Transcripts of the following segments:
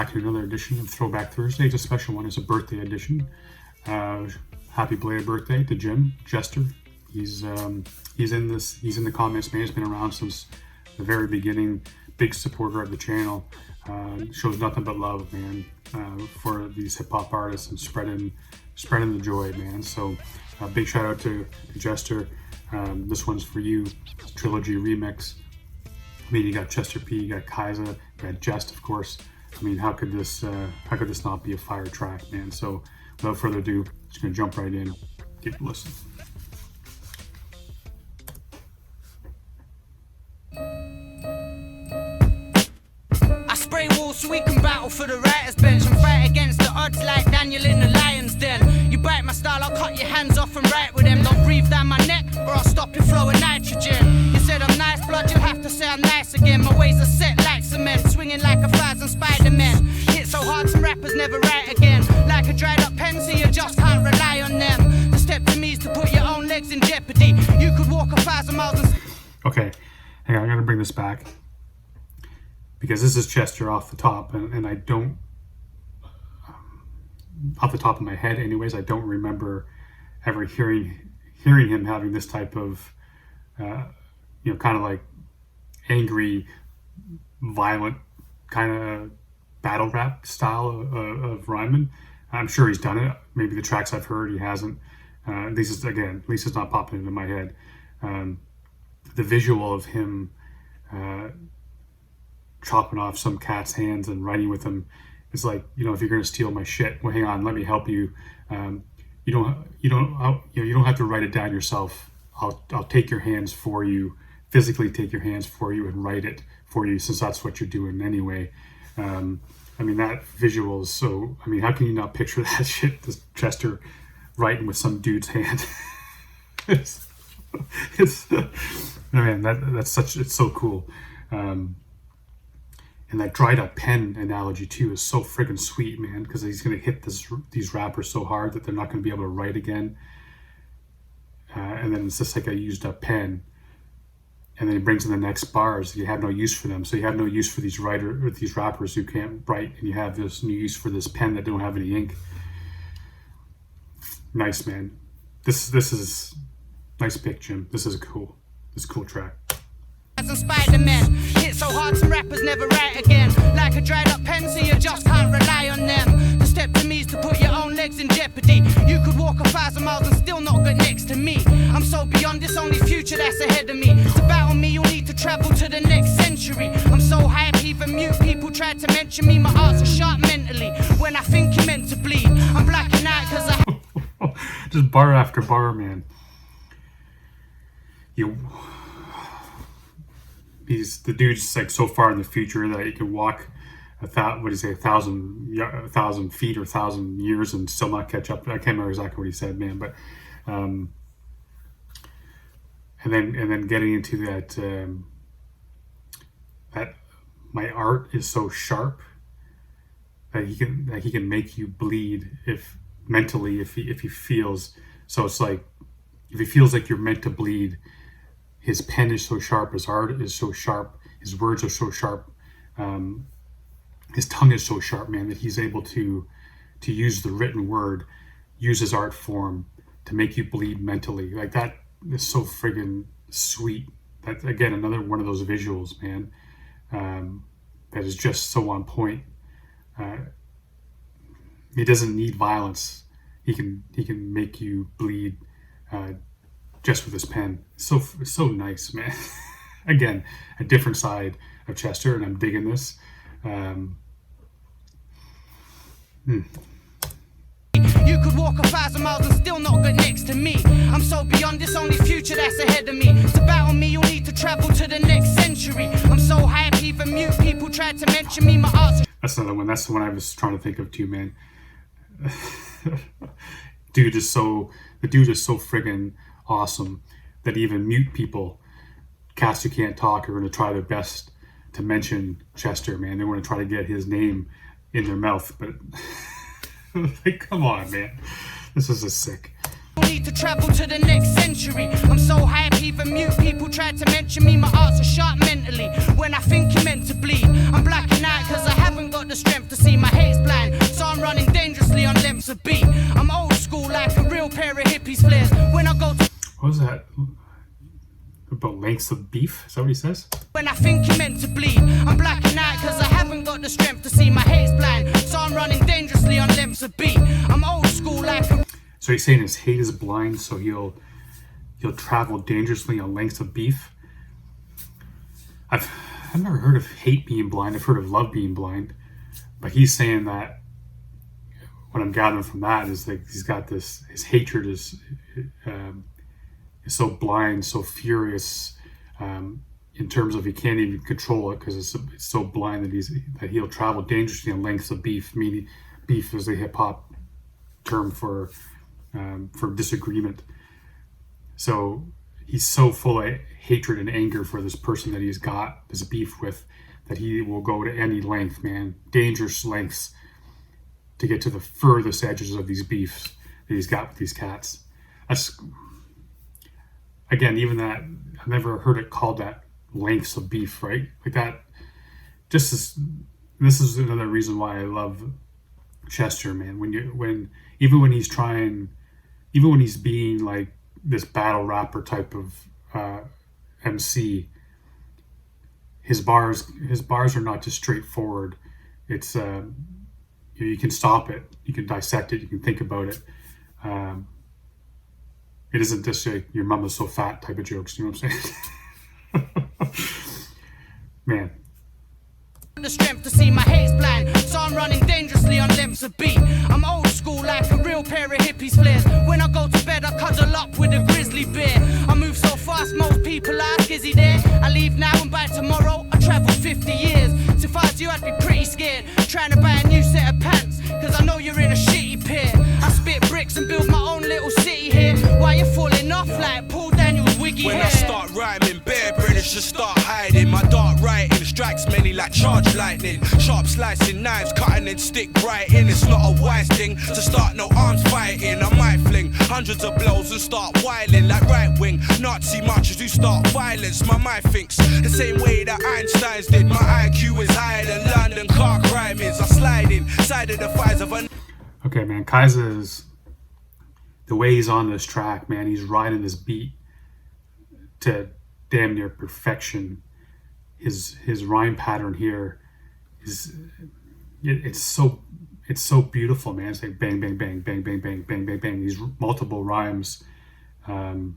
back to another edition of Throwback Thursday. It's a special one. It's a birthday edition. Happy belated birthday to Jester. He's in the comments, man. He's been around since the very beginning. Big supporter of the channel. Shows nothing but love, man, for these hip hop artists and spreading the joy, man. So big shout out to Jester. This one's for you. Trilogy remix. I mean, you got Chester P, you got Kyza, you got Jehst, of course. I mean, how could this not be a fire track, man? So without further ado, just gonna jump right in. Give it a listen. I spray walls so we can battle for the writer's bench and fight against the odds like Daniel in the lion's den. You bite my style, I'll cut your hands off and write with them. Don't breathe down my neck or I'll stop your flow with nitrogen. You said I'm nice, blood, you'll have to say I'm nice again. My ways are set like cement, swinging like 1,000 Spider-Men. Hit so hard some rappers never write again. Like a dried up pen, so you just can't rely on them. The step to me is to put your own legs in jeopardy. You could walk 1,000 miles and... Okay, hang on, I gotta bring this back. Because this is Chester off the top, and I don't, off the top of my head anyways, I don't remember ever hearing him having this type of, kind of like angry, violent, kind of battle rap style of rhyming. I'm sure he's done it. Maybe the tracks I've heard he hasn't. At least it's not popping into my head. The visual of him chopping off some cat's hands and writing with him is like, if you're gonna steal my shit, well, hang on, let me help you. You don't have to write it down yourself. I'll take your hands for you, physically take your hands for you and write it for you, since that's what you're doing anyway. I mean, that visual is so, I mean, how can you not picture that shit? This Chester writing with some dude's hand. it's man, that's such, it's so cool. And that dried up pen analogy too is so friggin' sweet, man, because he's gonna hit these rappers so hard that they're not gonna be able to write again. And then it's just like a used up pen. And then he brings in the next bars. You have no use for them, so you have no use for these rappers who can't write, and you have this new use for this pen that don't have any ink. Nice, man. This is nice pick, Jim. This is a cool track. And Spider-Man hit so hard some rappers never write again. Like a dried up pen, so you just can't rely on them. The step to me is to put your own legs in jeopardy. You could walk 1,000 miles and still not get next to me. I'm so beyond this, only future that's ahead of me. To battle me, you'll need to travel to the next century. I'm so hype, even mute people try to mention me. My arts are sharp mentally. When I think you're meant to bleed, I'm blacking out cause I... Just bar after bar, man. The dude's like so far in the future that he can walk 1,000 feet or 1,000 years and still not catch up. I can't remember exactly what he said, man, but and then getting into that my art is so sharp that he can make you bleed if he feels. So it's like if he feels like you're meant to bleed. His pen is so sharp, his art is so sharp, his words are so sharp, his tongue is so sharp, man, that he's able to use the written word, use his art form to make you bleed mentally. Like, that is so friggin' sweet. That's, again, another one of those visuals, man, that is just so on point. He doesn't need violence. He can make you bleed just with his pen. So nice, man. Again, a different side of Chester, and I'm digging this. You could walk 1,000 miles and still not get next to me. I'm so beyond this, only future that's ahead of me. To battle me, you'll need to travel to the next century. I'm so hype, even mute people try to mention me. My arts... That's another one. That's the one I was trying to think of too, man. The dude is so friggin' awesome that even mute people, cats who can't talk, are going to try their best to mention Chester, man. They want to try to get his name in their mouth, but like, come on, man. This is a sick. Need to travel to the next century. I'm so hype, even mute people tried to mention me. My arts are sharp mentally. When I think you're meant to bleed, I'm blacking out cause I haven't got the strength to see. My hate's blind, so I'm running dangerously on lengths of beat. I'm old school like a real pair of hippies flares. When I go to... What was that? About lengths of beef? Is that what he says? When I think you're meant to bleed, I'm blacking out cause I haven't got the strength to see. My hate's blind, so I'm running dangerously on lengths of beat. I'm old school like a... So he's saying his hate is blind, so he'll travel dangerously on lengths of beef. I've never heard of hate being blind. I've heard of love being blind, but he's saying that what I'm gathering from that is like he's got this. His hatred is so blind, so furious, in terms of he can't even control it because it's so blind that he'll travel dangerously on lengths of beef. Meaning, beef is a hip hop term for disagreement. So he's so full of hatred and anger for this person that he's got this beef with that he will go to any length, man, dangerous lengths, to get to the furthest edges of these beefs that he's got with these cats. That's, again, even that, I've never heard it called that, lengths of beef, right? Like that, this is another reason why I love Jester, man. Even when he's being like this battle rapper type of MC, his bars are not just straightforward. It's you can stop it, you can dissect it, you can think about it. It isn't just like your mom is so fat type of jokes. You know what I'm saying? Man. The strength to see. My hate's blind, so I'm running dangerously on lengths of beat. I'm old school like a real pair of hippies flares. When I go to bed I cuddle up with a grizzly bear. I move so fast most people ask, is he there? I leave now and by tomorrow I travel 50 years. So if I was you I'd be pretty scared, trying to buy a new set of pants, cause I know you're in a shitty pair. I spit bricks and build my own little city here. Why you falling off like Paul Daniels wiggy when hair? I start rhyming, bare British just start hiding. My dark writing strikes many like charge lightning. Sharp slicing knives, cutting and stick right in. It's not a wise thing to start no arms fighting. I might fling hundreds of blows and start whiling like right wing Nazi marchers who start violence. My mind thinks the same way that Einstein's did. My IQ is higher than London car crime is. I slide inside of the fires of a... Okay, man, Kyza is, the way he's on this track, man, he's riding this beat to damn near perfection. His rhyme pattern here is it's so beautiful, man. It's like bang bang bang bang bang bang bang bang bang. These multiple rhymes, and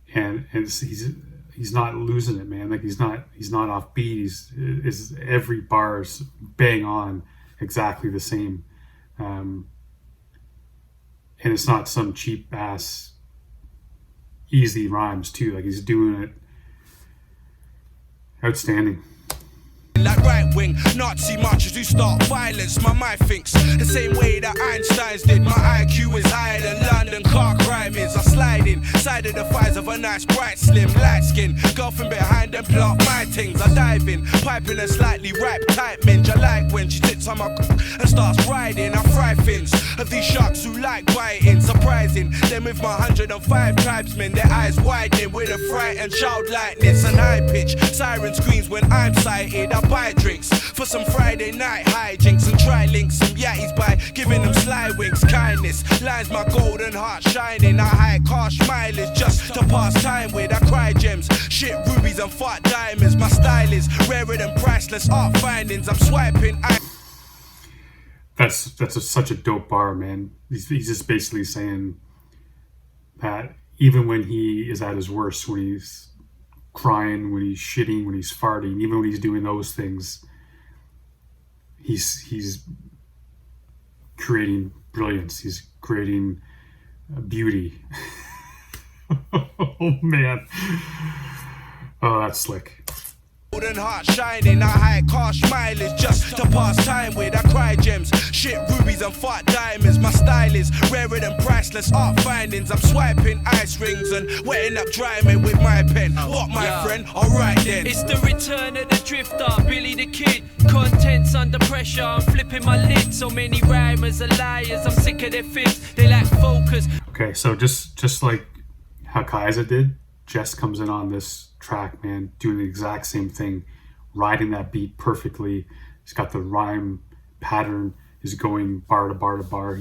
he's not losing it, man. Like he's not off beat. He's every bar's bang on, exactly the same, and it's not some cheap ass easy rhymes too. Like he's doing it outstanding. Like right wing Nazi marchers who start violence. My mind thinks the same way that Einstein's did. My IQ is higher than London car crime is. I slide inside of the fires of a nice bright slim light skin girlfriend behind them plot my things. I dive in, piping a slightly ripe type minge. I like when she sits on my and starts riding. I fry fins of these sharks who like biting. Surprising them with my 105 tribesmen, their eyes widening with a fright and childlikeness. And high pitch siren screams when I'm sighted. I buy drinks for some Friday night hijinks and try link some yatties by giving them sly winks. Kindness lines my golden heart shining. I hide harsh mileage just to pass time with. I cry gems, shit rubies and fart diamonds. My style is rarer than priceless art findings. I'm swiping. That's such a dope bar, man. He's just basically saying that even when he is at his worst, when he's crying, when he's shitting, when he's farting, even when he's doing those things, he's creating brilliance. He's creating beauty. Oh man, oh that's slick. Golden heart shining, I hide harsh mileage just to pass time with. I cry gems, shit rubies and fuck diamonds. My style is rarer than priceless art findings. I'm swiping ice rings and wetting up diamond with my pen. What, my friend? Alright then. It's the return of the drifter, Billy the Kid. Contents under pressure, I'm flipping my lid. So many rhymers are liars, I'm sick of their fibs. They lack focus. Okay, so just like how Kyza did, Jest comes in on this track, man, doing the exact same thing, riding that beat perfectly. He's got the rhyme pattern, is going bar to bar to bar.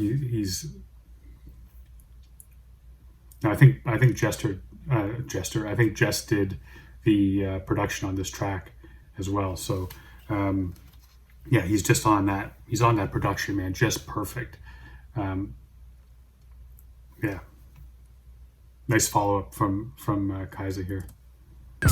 I think Jester, I think Jest did the production on this track as well. So yeah, he's just on that. He's on that production, man, just perfect. Yeah, nice follow up from Kyza here.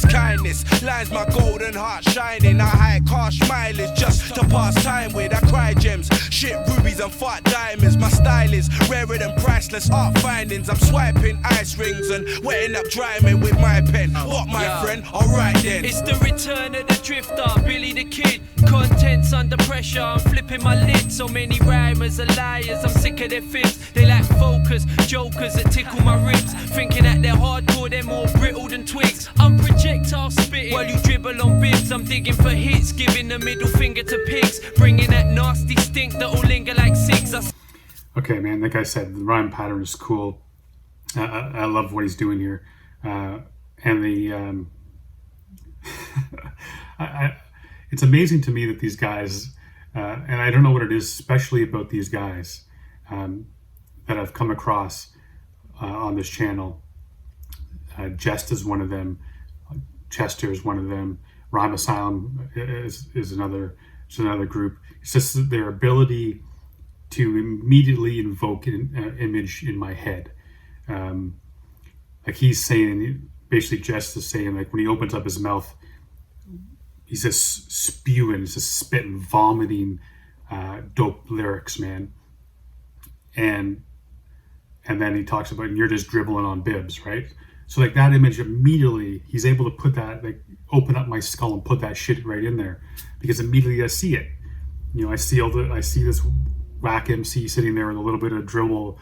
Kindness, lines my golden heart shining. I hide harsh mileage just to pass time with. I cry gems, shit rubies and fuck diamonds. My style is rarer than priceless art findings. I'm swiping ice rings and wetting up diamond with my pen. What, my friend? Alright then. It's the return of the drifter, Billy the Kid. Contents under pressure, I'm flipping my lid. So many rhymers are liars, I'm sick of their fibs. They lack focus, jokers that tickle my ribs. Thinking that they're hardcore, they're more brittle than twigs. I'm projectile spitting while you dribble on bibs. I'm digging for hits, giving the middle finger to pigs. Bringing that nasty stink that'll linger like cigs. Okay, man, like I said, the rhyme pattern is cool. I love what he's doing here. And the... it's amazing to me that these guys, and I don't know what it is, especially about these guys that I've come across on this channel. Jest is one of them. Jester is one of them. Rhyme Asylum is another group. It's just their ability to immediately invoke an image in my head. Like he's saying, basically Jest is saying, like when he opens up his mouth, he's just spewing, he's just spitting, vomiting dope lyrics, man. And then he talks about, and you're just dribbling on bibs, right? So like that image immediately, he's able to put that, like open up my skull and put that shit right in there, because immediately I see it. You know, I see this whack MC sitting there with a little bit of dribble,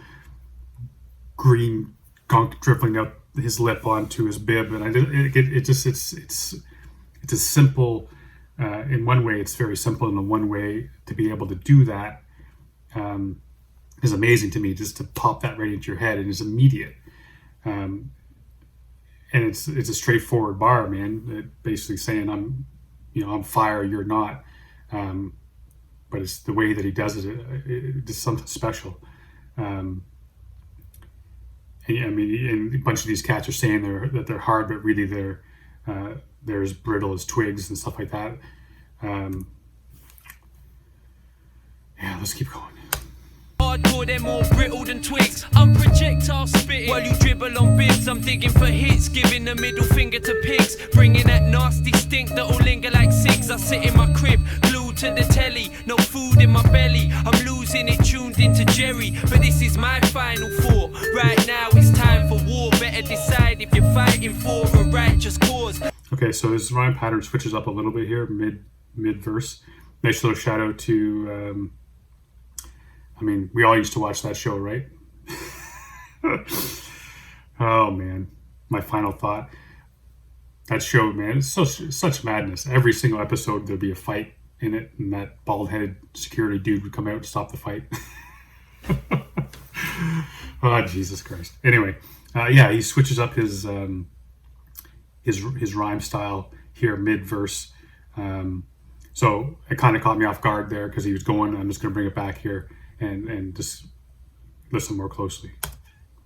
green gunk dribbling out his lip onto his bib, and it's a simple. In one way, it's very simple, and in one way, to be able to do that is amazing to me. Just to pop that right into your head, and it's immediate. And it's a straightforward bar, man. It basically saying I'm fire, you're not. But it's the way that he does it. It's something special. And I mean, and a bunch of these cats are saying that they're hard, but really they're as brittle as twigs and stuff like that. Yeah, let's keep going. Hardcore, they're more brittle than twigs. I'm projectile spitting while you dribble on bibs. I'm digging for hits, giving the middle finger to pigs. Bringing that nasty stink that'll linger like cigs. I sit in my crib, glued to the telly, no food in my belly. I'm losing it, tuned into Jerry, but this is my final thought. Right now it's time for war. Better decide if you're fighting for a righteous cause. Okay, so his rhyme pattern switches up a little bit here, mid verse. Nice little shout out to. I mean, we all used to watch that show, right? Oh, man. My final thought. That show, man, it's such madness. Every single episode, there'd be a fight in it, and that bald-headed security dude would come out and stop the fight. Oh, Jesus Christ. Anyway, yeah, he switches up his rhyme style here mid-verse. So it kind of caught me off guard there because he was going. I'm just going to bring it back here. And just listen more closely.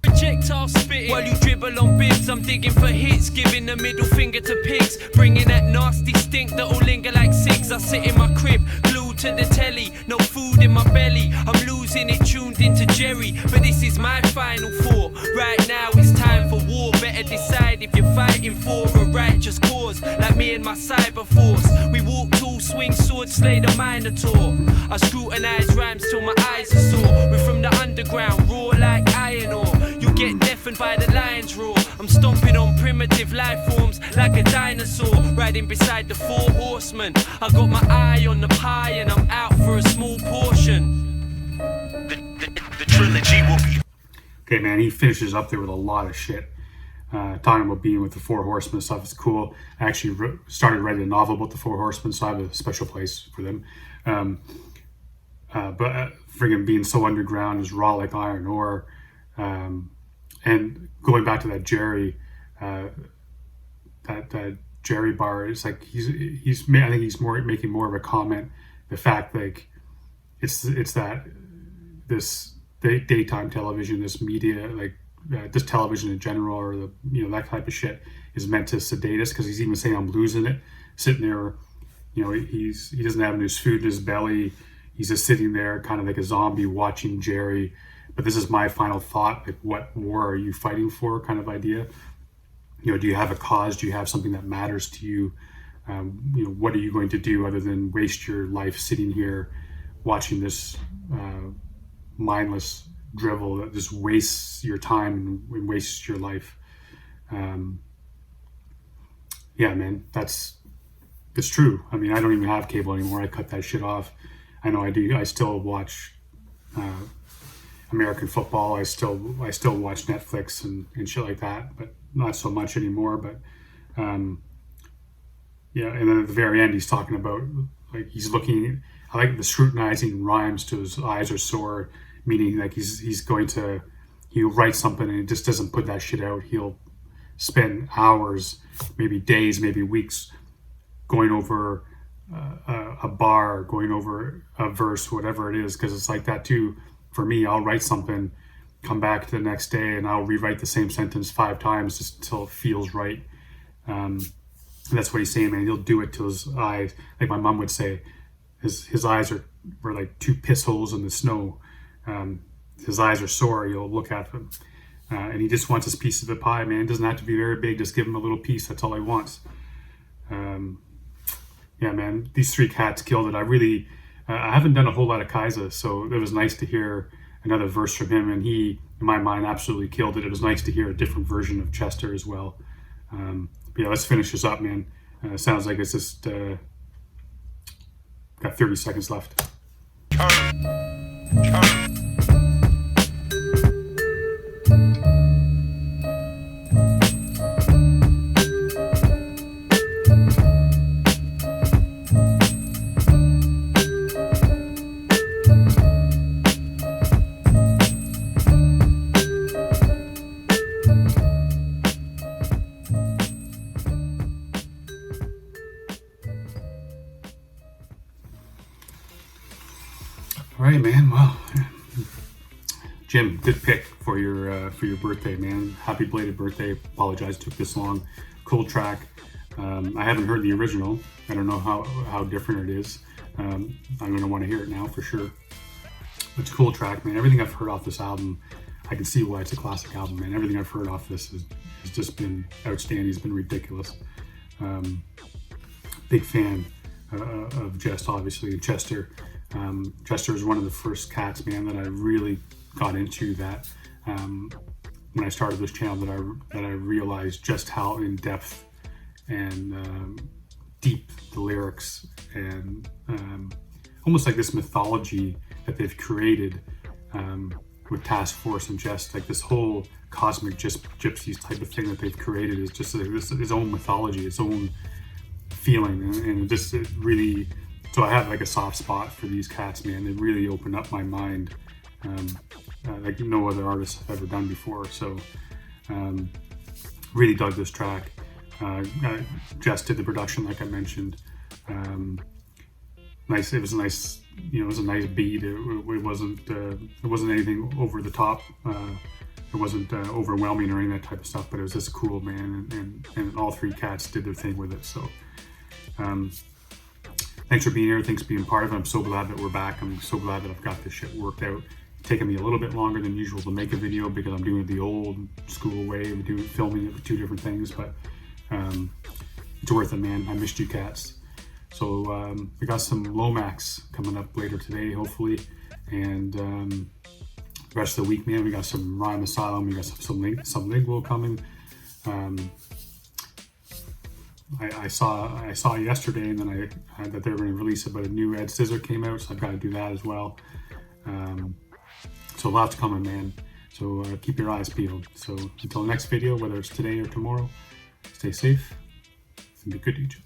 Projectile spitting while you dribble on bibs. I'm digging for hits, giving the middle finger to pigs. Bringing that nasty stink that'll linger like cigs. I sit in my crib, glued to the telly, no food in my belly. I'm losing it, tuned into Jerry, but this is my final thought. Right now it's time for war. Better decide if you're fighting for a righteous cause. Like me and my cyber force, we walk tall, swing swords, slay the Minotaur. I scrutinize rhymes till my eyes are sore. We're from the underground, raw like iron ore. You get deafened by the lion's roar. I'm stomping on primitive life forms like a dinosaur, riding beside the four horsemen. I got my eye on the pie and I'm out for a small portion. Trilogy will be. Okay, man, he finishes up there with a lot of shit. Talking about being with the Four Horsemen and stuff is cool. I actually started writing a novel about the Four Horsemen, so I have a special place for them. But friggin' being so underground is raw like iron ore. And going back to that Jerry, that Jerry bar, it's like I think he's making more of a comment. The fact like it's that this daytime television, this media, like this television in general, or that type of shit is meant to sedate us, because he's even saying I'm losing it, sitting there. He doesn't have any food in his belly. He's just sitting there, kind of like a zombie, watching Jerry. But this is my final thought: like, what war are you fighting for? Kind of idea. Do you have a cause? Do you have something that matters to you? What are you going to do other than waste your life sitting here watching this mindless drivel that just wastes your time and wastes your life? Yeah, man, it's true. I mean, I don't even have cable anymore. I cut that shit off. I know I do. I still watch American football. I still watch Netflix and shit like that, but not so much anymore. But yeah, and then at the very end, he's talking about, like, he's looking. I like the scrutinizing rhymes to his eyes are sore, meaning like he'll write something and he just doesn't put that shit out. He'll spend hours, maybe days, maybe weeks, going over a bar, going over a verse, whatever it is, because it's like that too. For me, I'll write something, come back to the next day, and I'll rewrite the same sentence 5 times just until it feels right. That's what he's saying, man. He'll do it till his eyes, like my mom would say, his eyes were like 2 piss holes in the snow. His eyes are sore. You'll look at them, and he just wants his piece of the pie, man. It doesn't have to be very big. Just give him a little piece. That's all he wants. Yeah, man. These 3 cats killed it. I haven't done a whole lot of Kyza, so it was nice to hear another verse from him, and he, in my mind, absolutely killed it. It was nice to hear a different version of Jester as well. But yeah, let's finish this up, man. Sounds like it's just got 30 seconds left. All right, man. Well, Jim, good pick for your birthday, man. Happy belated birthday. Apologize it took this long. Cool track. I haven't heard the original. I don't know how different it is. I'm gonna want to hear it now for sure. It's a cool track, man. Everything I've heard off this album, I can see why it's a classic album, man. Everything I've heard off this has just been outstanding. It's been ridiculous. Big fan of Jehst, obviously, and Jester. Jester is one of the first cats, man, that I really got into. That when I started this channel, that I realized just how in depth and deep the lyrics and almost like this mythology that they've created with Task Force and Jest, like this whole cosmic gypsies type of thing that they've created is just like its own mythology, its own feeling, and it really. So I have like a soft spot for these cats, man. They really opened up my mind like no other artist have ever done before. So really dug this track. Jest did the production, like I mentioned. Nice. It was a nice, it was a nice beat. It wasn't anything over the top. It wasn't overwhelming or any of that type of stuff. But it was just cool, man. And all 3 cats did their thing with it. So. Thanks for being here. Thanks for being part of it. I'm so glad that we're back. I'm so glad that I've got this shit worked out. It's taken me a little bit longer than usual to make a video because I'm doing it the old school way. We're filming it with 2 different things, but it's worth it, man. I missed you cats. So we got some Lomax coming up later today, hopefully. And the rest of the week, man, we got some Rhyme Asylum. We got some lingual coming. I saw yesterday, and then I heard that they were going to release it, but a new Ed Scissor came out, so I've got to do that as well. So So lots coming, man. So keep your eyes peeled. So until next video, whether it's today or tomorrow, stay safe and be good to each other.